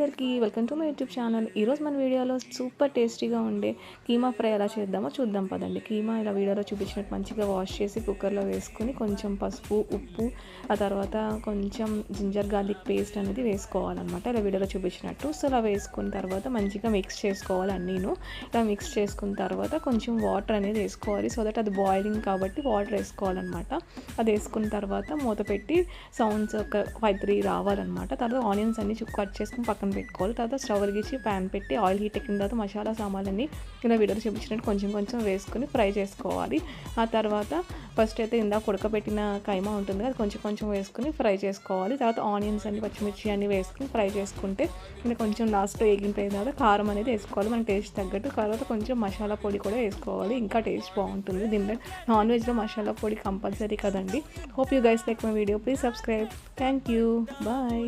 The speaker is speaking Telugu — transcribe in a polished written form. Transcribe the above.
అందరికీ welcome to my YouTube channel. ఈరోజు మన వీడియోలో సూపర్ టేస్టీగా ఉండే కీమా ఫ్రై ఎలా చేద్దామో చూద్దాం పదండి. కీమా ఇలా వీడియోలో చూపించినట్టు మంచిగా వాష్ చేసి కుక్కర్లో వేసుకుని కొంచెం పసుపు, ఉప్పు, ఆ తర్వాత కొంచెం జింజర్ గార్లిక్ పేస్ట్ అనేది వేసుకోవాలన్నమాట, ఇలా వీడియోలో చూపించినట్టు. సో ఇలా వేసుకున్న తర్వాత మంచిగా మిక్స్ చేసుకోవాలి అన్నీను. ఇలా మిక్స్ చేసుకున్న తర్వాత కొంచెం వాటర్ అనేది వేసుకోవాలి, సో దట్ అది బాయిలింగ్ కాబట్టి వాటర్ వేసుకోవాలన్నమాట. అది వేసుకున్న తర్వాత మూత పెట్టి సౌండ్స్ ఒక 5-3 రావాలన్నమాట. తర్వాత ఆనియన్స్ అన్ని కట్ చేసుకుని పక్కన పెట్టుకోవాలి. తర్వాత స్టవ్ వెలిగించి ప్యాన్ పెట్టి ఆయిల్ హీట్ ఎక్కిన తర్వాత మసాలా సామాన్లన్నీ ఇలా వీడియోలో చూపించినట్టు కొంచెం కొంచెం వేసుకుని ఫ్రై చేసుకోవాలి. ఆ తర్వాత ఫస్ట్ అయితే ఇందాక ఉడకబెట్టిన కైమా ఉంటుంది, అది కొంచెం కొంచెం వేసుకుని ఫ్రై చేసుకోవాలి. తర్వాత ఆనియన్స్ అన్ని, పచ్చిమిర్చి అన్ని వేసుకుని ఫ్రై చేసుకుంటే ఇంకా కొంచెం లాస్ట్లో వేగిపోయిన తర్వాత కారం అనేది వేసుకోవాలి మన టేస్ట్ తగ్గట్టు. తర్వాత కొంచెం మసాలా పొడి కూడా వేసుకోవాలి, ఇంకా టేస్ట్ బాగుంటుంది. దీంట్లో నాన్ వెజ్లో మసాలా పొడి కంపల్సరీ కదండి. Hope you guys like my video. Please subscribe. Thank you. Bye.